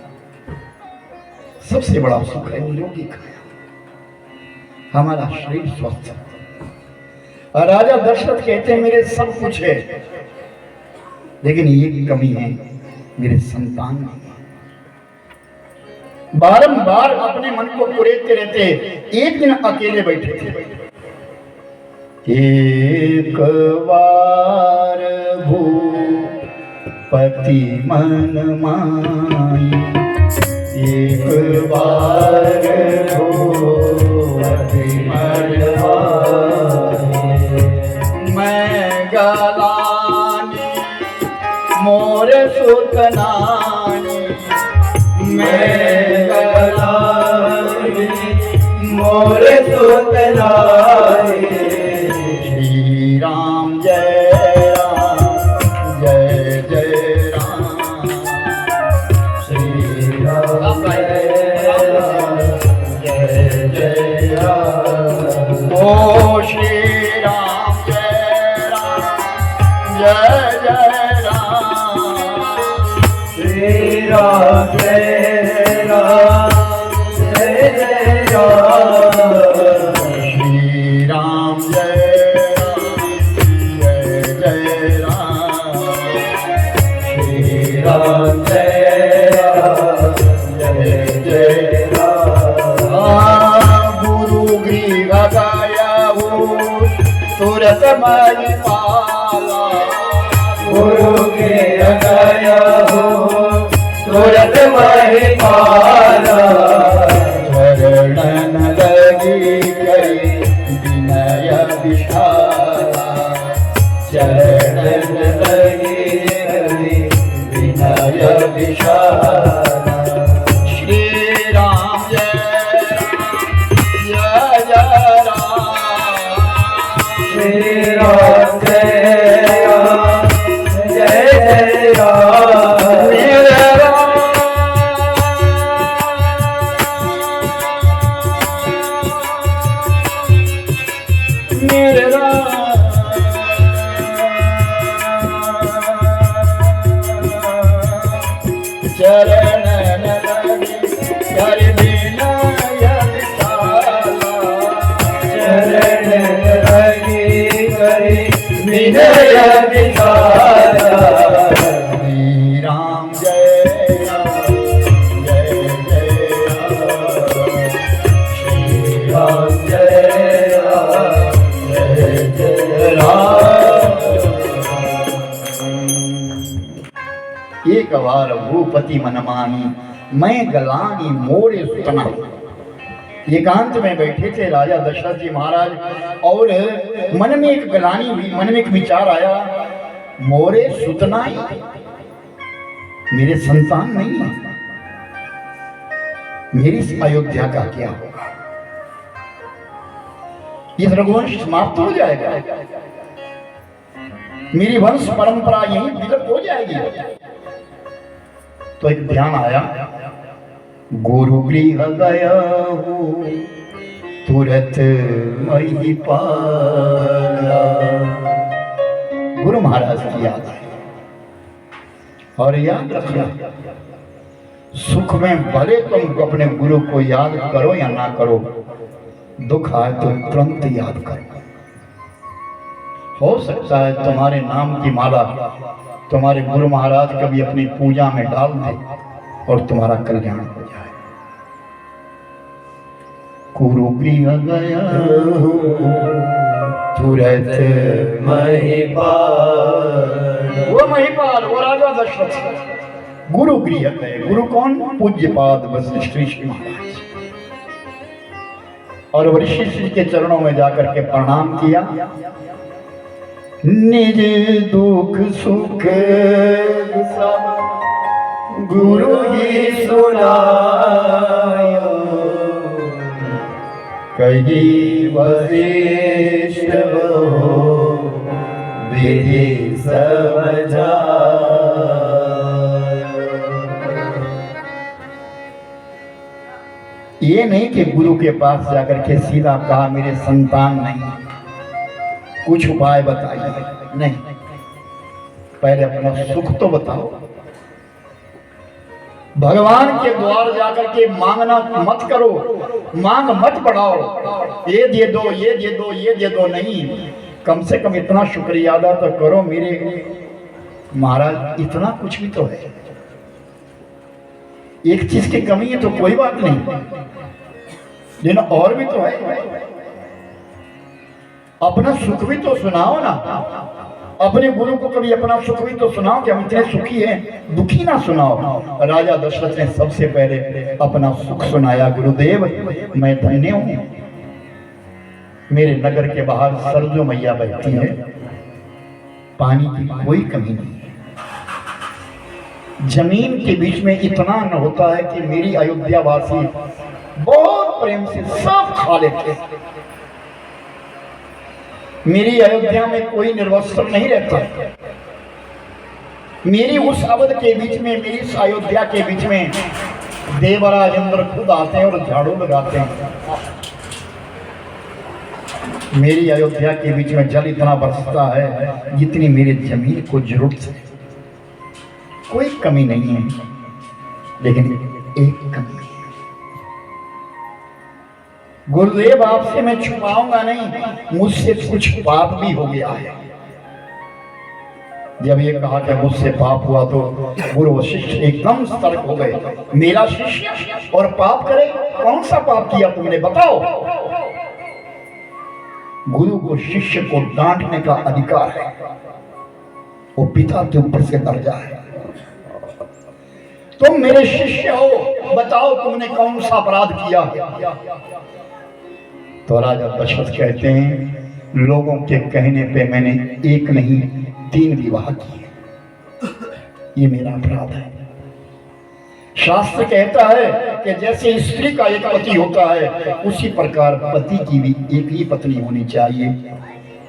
सबसे बड़ा सुख है निरोगी काया, हमारा शरीर स्वस्थ है। और राजा दशरथ कहते हैं मेरे सब कुछ है, लेकिन ये कमी है, मेरे संतान नहीं है। बारंबार अपने मन को कुरेदते रहते। एक दिन अकेले बैठे थे, एक बार भूपति मन माई, एक बार भूपति मन माई, मैं गलानी मोर सुतनानी, मैं गलानी मोर सुतनानी। राम जय जय राम, श्री राम जय जय राम, ओ श्री राम जय जय राम, श्री राम जय राम जय जय राम, श्री राम जय राम जय जय राम। गुरु गृह गया हो तुरत मई पाला, गुरु गृह गया हो तुरत मई पाला, चरणन लगी गई विनय विशाला, चरणन लगी श्री राम जय राम, श्री राम जय राम, मेरे राम मेरे राम, चरण लगी कर विनय विशाला, चरण लगी कर विनय विशाला, श्री राम जय जय राम, श्री राम जय जय राम। एक बार भूपति मन मानी, मैं गलानी मोरे सुतना। एकांत में बैठे थे राजा दशरथ जी महाराज, और मन में एक गलानी हुई, मन में एक विचार आया, मोरे सुतनाई, मेरे संतान नहीं है, मेरी इस अयोध्या का क्या होगा? ये रघुवंश समाप्त हो जाएगा, मेरी वंश परंपरा यही विलुप्त हो जाएगी। तो एक ध्यान आया, गुरु गृह गया हूँ तुरत मई पाला, गुरु महाराज की याद आई। और याद रखना, सुख में भले तुम अपने गुरु को याद करो या ना करो, दुख आए तो तुरंत याद करो। हो सकता है तुम्हारे नाम की माला तुम्हारे गुरु महाराज कभी अपनी पूजा में डाल दे और तुम्हारा कल्याण हो जाए। गुरु गृह गया तुरंत महिपाल, वो महिपाल वो राजा दशरथ गुरु गृह गए। गुरु कौन? पूज्यपाद वशिष्ठ ऋषि महाराज। और वशिष्ठ जी के चरणों में जाकर के प्रणाम किया। निज दुख सुख सब गुरु ही सुनायो, कही वशिष्ठ विधि समझायो। ये नहीं कि गुरु के पास जाकर के सीधा कहा मेरे संतान नहीं, कुछ उपाय बताइए, नहीं, पहले अपना सुख तो बताओ। भगवान के द्वार जाकर के मांगना मत करो, मांग मत बढ़ाओ, ये दे दो ये दे दो ये दे दो, नहीं, कम से कम इतना शुक्रिया अदा तो करो मेरे महाराज इतना कुछ भी तो है। एक चीज की कमी है तो कोई बात नहीं, लेकिन और भी तो है। अपना सुख भी तो सुनाओ ना, अपने गुरु को कभी अपना सुख भी तो सुनाओ कि हम इतने सुखी हैं, दुखी ना सुनाओ। राजा दशरथ ने सबसे पहले अपना सुख सुनाया। गुरुदेव मैं धन्य हूं, मेरे नगर के बाहर सरजू मैया बहती है, पानी की कोई कमी नहीं है, जमीन के बीच में इतना न होता है कि मेरी अयोध्या वासी बहुत प्रेम से सब खा लेते हैं। मेरी अयोध्या में कोई निर्वस्त्र नहीं रहता। मेरी उस अवध के बीच में, मेरी इस अयोध्या के बीच में देवराज इंद्र खुद आते हैं और झाड़ू लगाते हैं। मेरी अयोध्या के बीच में जल इतना बरसता है जितनी मेरी जमीन को जरूरत है, कोई कमी नहीं है, लेकिन एक कमी है। गुरुदेव आपसे मैं छुपाऊंगा नहीं, मुझसे कुछ पाप भी हो गया है। जब ये कहा कि मुझसे पाप हुआ तो गुरु वशिष्ठ एकदम सतर्क हो गए। मेरा शिष्य और पाप करे, कौन सा पाप किया तुमने बताओ। गुरु को शिष्य को डांटने का अधिकार है, वो पिता के ऊपर से दर्जा है। तुम मेरे शिष्य हो, बताओ तुमने कौन सा अपराध किया। तो राजा दशरथ कहते हैं लोगों के कहने पे मैंने एक नहीं 3 विवाह किए, ये मेरा अपराध है। शास्त्र कहता है कि जैसे स्त्री का एक पति होता है उसी प्रकार पति की भी एक ही पत्नी होनी चाहिए,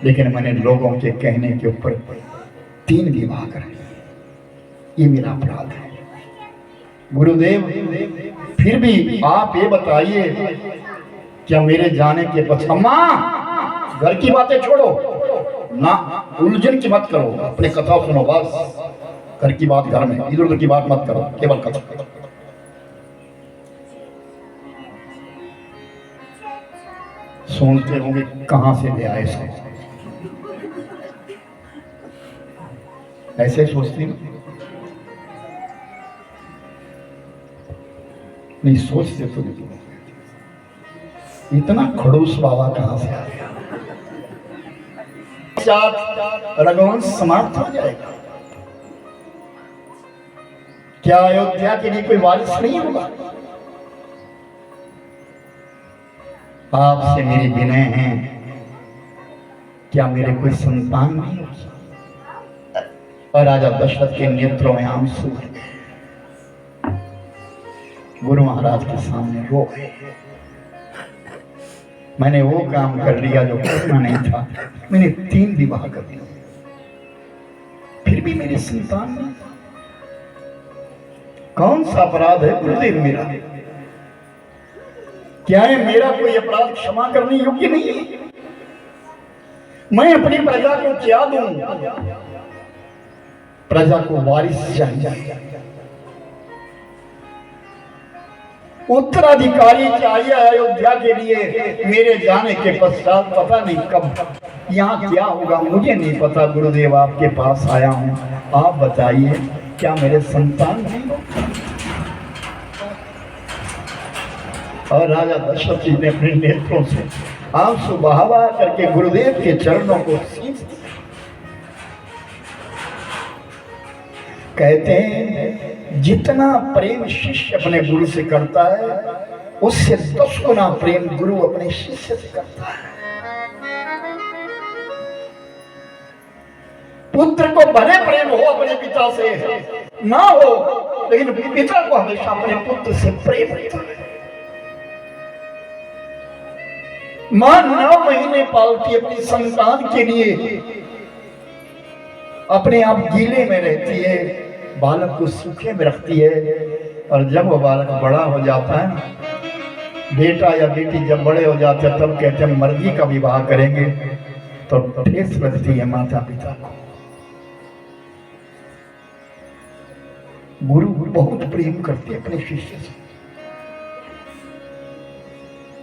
लेकिन मैंने लोगों के कहने के ऊपर 3 विवाह कर लिए, ये मेरा अपराध है। गुरुदेव फिर भी आप ये बताइए क्या मेरे जाने के पश्चात, अम्मा घर की बातें छोड़ो ना, उलझन की मत करो, अपने कथा सुनो बस, घर की बात घर में, इधर उधर की बात मत करो, केवल कथा। सुनते होंगे कहां से ले आए सब, ऐसे सोचती नहीं, सोचते तो नहीं, इतना खड़ूस बाबा कहां से आ गया। रघुवंश समाप्त हो जाएगा, क्या अयोध्या के लिए कोई वारिस नहीं होगा। आपसे मेरी विनय है, क्या मेरे कोई संतान नहीं होगी। और राजा दशरथ के नेत्रों में आंसू है, गुरु महाराज के सामने रो गए। मैंने वो काम कर लिया जो करना नहीं था, मैंने 3 विवाह कर दिया, फिर भी मेरी संतान नहीं। कौन सा अपराध है गुरुदेव मेरा, क्या है मेरा कोई अपराध क्षमा करने योग्य नहीं है। मैं अपनी प्रजा को क्या दूं, प्रजा को वारिस चाहिए, उत्तराधिकारी चाहिए अयोध्या के लिए। मेरे जाने के पश्चात पता नहीं कब यहाँ क्या होगा मुझे नहीं पता। गुरुदेव आपके पास आया हूँ, आप बताइए क्या मेरे संतान नहीं हो? और राजा दशरथ जी ने अपने नेत्रों से आंसू बहा करके गुरुदेव के चरणों को सींच दिया। कहते हैं जितना प्रेम शिष्य अपने गुरु से करता है उससे 10 गुना प्रेम गुरु अपने शिष्य से करता है। पुत्र को भले प्रेम हो अपने पिता से ना हो, लेकिन पिता को हमेशा अपने पुत्र से प्रेम होता है। मां 9 महीने पालती अपनी संतान के लिए, अपने आप गीले में रहती है, बालक को सूखे में रखती है। और जब वो बालक बड़ा हो जाता है, बेटा या बेटी जब बड़े हो जाते हैं तब कहते हैं मर्जी का विवाह करेंगे, तो ठेस लगती है माता पिता को। गुरु बहुत प्रेम करते अपने शिष्य से।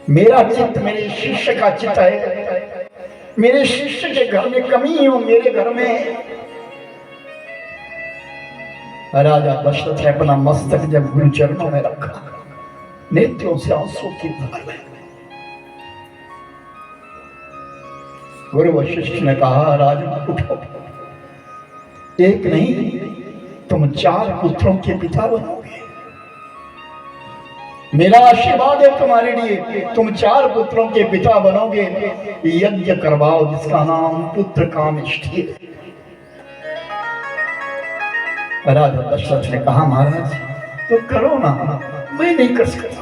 मेरा चित्त मेरे शिष्य का चित्त है। मेरे शिष्य के घर में कमी हो, मेरे घर में। राजा दशरथ ने अपना मस्तक जब गुरु चरणों में रखा, नेत्रों से आंसू की धार बह गई। गुरु वशिष्ठ ने कहा राजन उठो, एक नहीं तुम 4 पुत्रों के पिता बनोगे। मेरा आशीर्वाद है तुम्हारे लिए, तुम 4 पुत्रों के पिता बनोगे। यज्ञ करवाओ जिसका नाम पुत्र कामेष्ठी है। राजा दशरथ ने कहा महाराज तो करो ना, मैं नहीं कर सकता,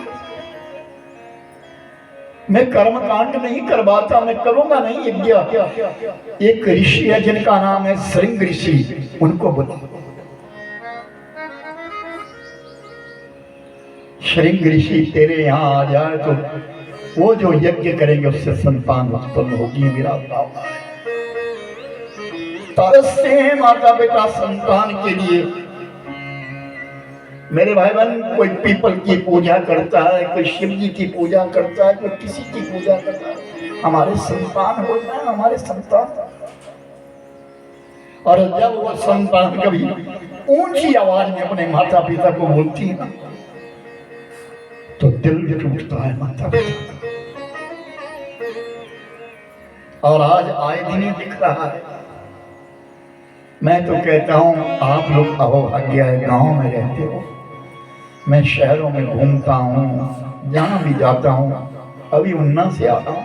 मैं कर्मकांड नहीं करवाता, मैं करूंगा नहीं यज्ञ। एक ऋषि है जिनका नाम है श्रृंग ऋषि, उनको बुलाओ। श्रृंग ऋषि तेरे यहाँ आ जाए तो वो जो यज्ञ करेंगे उससे संतान उत्पन्न होगी। मेरा बाबा है, तरसते हैं माता पिता संतान के लिए। मेरे भाई बहन, कोई पीपल की पूजा करता है, कोई शिव जी की पूजा करता है, कोई किसी की पूजा करता है। हमारे संतान हो जाए, हमारे संतान। और जब वो संतान कभी ऊंची आवाज में अपने माता पिता को बोलती है ना, तो दिल टूटता है माता पिता। और आज आए दिन ही दिख रहा है। मैं तो कहता हूं आप लोग अहोभाग्य है, गांव में रहते हो। मैं शहरों में घूमता हूं, जहां भी जाता हूं, अभी उन्ना से आता हूं।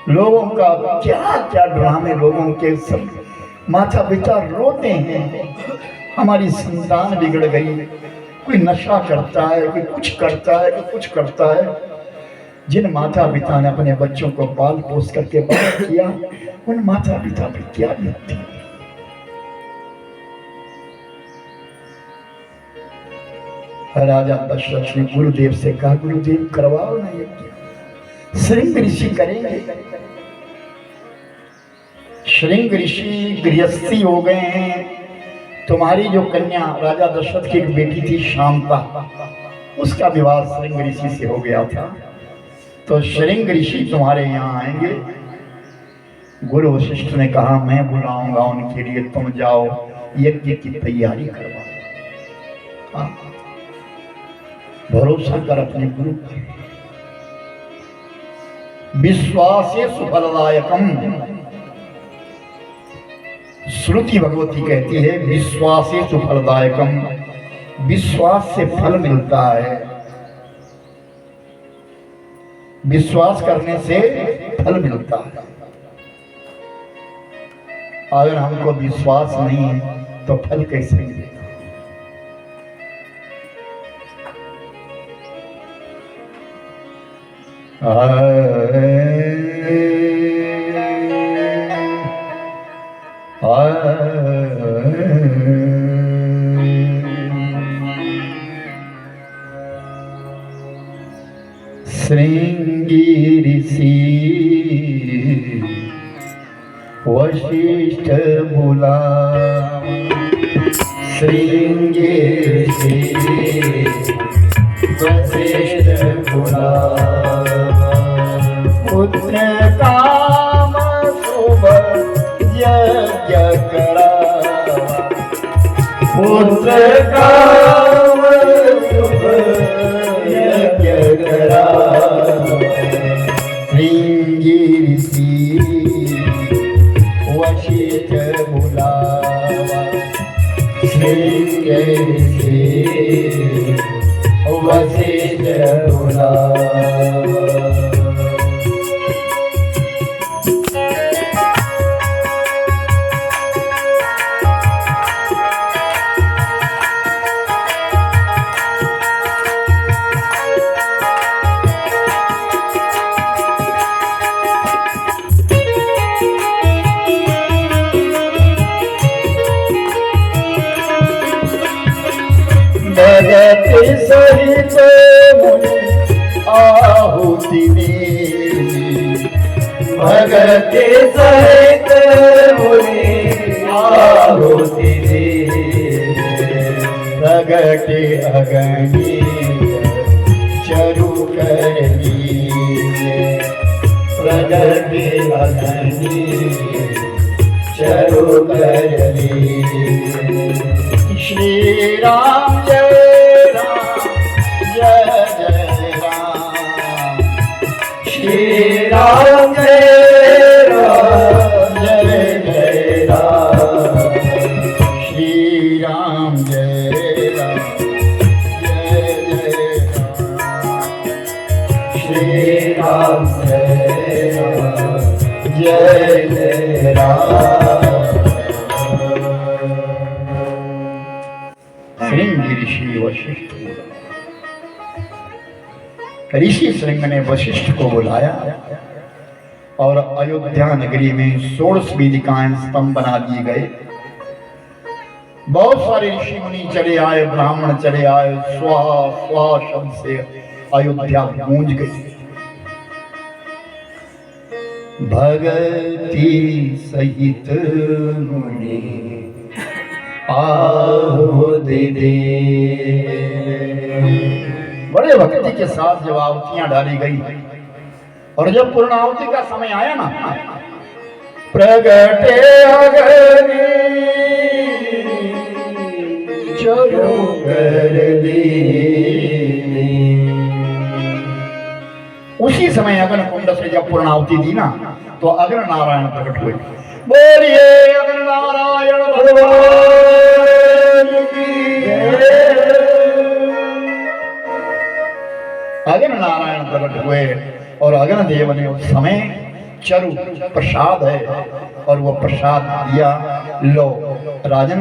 लोगों का क्या क्या ड्रामे, लोगों के सब माता पिता रोते हैं, हमारी संतान बिगड़ गई। कोई नशा करता है, कोई कुछ करता है, कोई कुछ करता है। जिन माता पिता ने अपने बच्चों को पाल पोस करके बड़ा किया, उन माता पिता पर क्या बीतती है। राजा दशरथ ने गुरुदेव से कहा गुरुदेव करवाओ ना यज्ञ, श्रृंग ऋषि करेंगे। श्रृंग ऋषि गृहस्थी हो गए हैं। तुम्हारी जो कन्या राजा दशरथ की एक बेटी थी शांता, उसका विवाह श्रृंग ऋषि से हो गया था। तो श्रृंग ऋषि तुम्हारे यहाँ आएंगे। गुरु वशिष्ठ ने कहा मैं बुलाऊंगा उनके लिए, तुम जाओ यज्ञ की तैयारी करवाओ। भरोसा कर अपने गुरु पर। विश्वासे सुफलदायकम, श्रुति भगवती कहती है विश्वासे सुफलदायकम, विश्वास से फल मिलता है। विश्वास करने से फल मिलता है। अगर हमको विश्वास नहीं है तो फल कैसे मिलेगा? श्रृंगी ऋषि वशिष्ठ बुला, श्रृंगी ऋषि वशिष्ठ बुला। पुत्र काम काम शुभ यज्ञ करा। श्रृंगी ऋषि वशिष्ठ बुलावा, श्रृंगी ऋषि वशिष्ठ बुलावा। भगत सहित मुनि आहुति देवी, भगत सहित मुनि आहुति देवी। प्रगटे अगणि चरु कर लीजे, प्रगटे अगणि चरु कर लीजे। श्री राम जय राम जय जय राम, श्री राम जय राम जय जय राम। श्री राम जय राम जय जय राम, श्री राम जय राम जय जय राम। श्रृंगी ऋषि वशिष्ठ। ऋषि श्रृंग ने वशिष्ठ को बुलाया और अयोध्या नगरी में 16 वेदिकाएं स्तंभ बना दिए गए। बहुत सारे ऋषि मुनि चले आए, ब्राह्मण चले आए, स्वाहा स्वाहा शब्द से अयोध्या गूंज गई। भगति सहित मुनि आहुति दे। बड़े भक्ति के साथ जब आहुतियां डाली गई और जब पूर्णाहुति का समय आया ना, प्रगटे अग्नि चरु कर लीजे। उसी समय अग्नि कुंड से जब पूर्णाहुति दी ना, तो अग्नि नारायण प्रकट हुए। बोलिए अग्नि नारायण भगवान की जय। अग्नि नारायण प्रकट हुए और अग्नि देव ने उस समय चरु प्रसाद है और वो प्रसाद दिया, लो राजन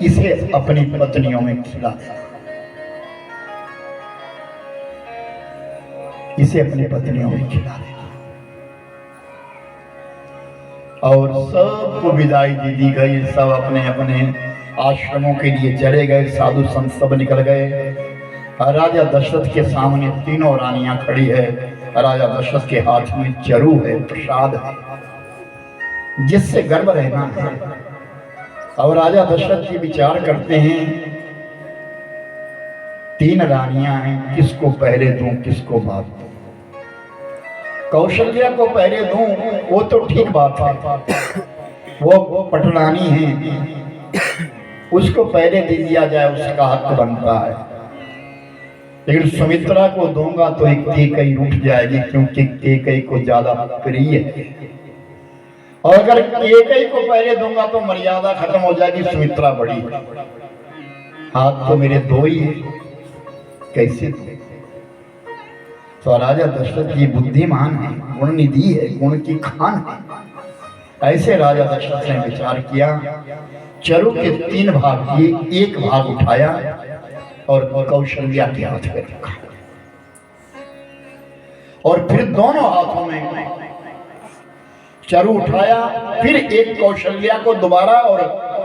इसे अपनी पत्नियों में खिला दे, इसे अपनी पत्नियों में खिला दे। और सबको विदाई दी गई, सब अपने अपने आश्रमों के लिए चले गए। साधु संत सब निकल गए। राजा दशरथ के सामने तीनों रानियां खड़ी है। राजा दशरथ के हाथ में चरु है, प्रसाद है, जिससे गर्व रहना है। और राजा दशरथ जी विचार करते हैं, 3 रानियां हैं, किसको पहले दूं, किसको बाद दूं। कौशल्या को पहले दूं वो तो ठीक बात है, वो पटरानी है, उसको पहले दे दिया जाए, उसका हक बनता है। लेकिन सुमित्रा को दूंगा तो एक केकई उठ जाएगी, क्योंकि केकई को ज्यादा प्रिय है। और अगर केकई को पहले दूंगा तो मर्यादा खत्म हो जाएगी, सुमित्रा बड़ी है। हाथ तो मेरे 2 ही है, कैसे दूं? तो राजा दशरथ जी बुद्धिमान है, गुण निधि है, गुण की खान है। ऐसे राजा दशरथ ने विचार किया, चरु के 3 भाग किए, 1 भाग उठाया और कौशल्या के हाथ में रखा, और फिर दोनों हाथों में चरु उठाया, फिर एक कौशल्या को दोबारा और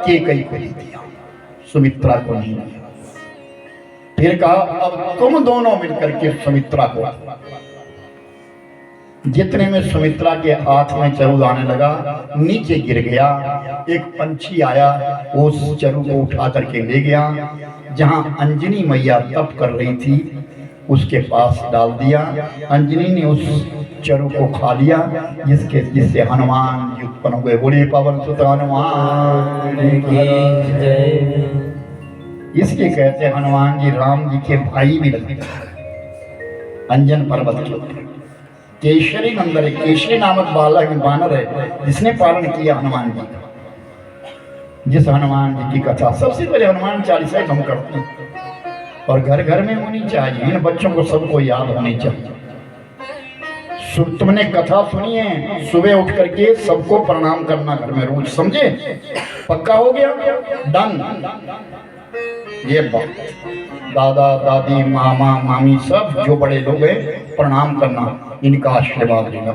केकई को दे दिया, सुमित्रा को नहीं दिया। फिर कहा अब तुम दोनों मिलकर के सुमित्रा को। जितने में सुमित्रा के हाथ में चरु आने लगा, नीचे गिर गया। एक पंछी आया, वो उस चरु को उठा करके ले गया, जहां अंजनी मैया तप कर रही थी उसके पास डाल दिया। अंजनी ने उस चरु को खा लिया, जिससे हनुमान जी उत्पन्न हुए। बोलिए पवन सुत हनुमान की जय। इसलिए कहते हैं हनुमान जी राम जी के भाई भी लगते हैं। अंजन पर्वत के ऊपर केशरी नंदन है, केशरी नामक बालक बानर है जिसने पालन किया हनुमान जी का। जिस हनुमान जी की कथा सबसे पहले हनुमान चालीसा हम करते हैं और घर घर में होनी चाहिए। इन बच्चों को सबको याद होनी चाहिए। तुमने कथा सुनी है, सुबह उठ करके सबको प्रणाम करना घर में रोज, समझे? पक्का हो गया? डन। ये बात दादा दादी मामा मामी सब जो बड़े लोग हैं प्रणाम करना, इनका आशीर्वाद लेना।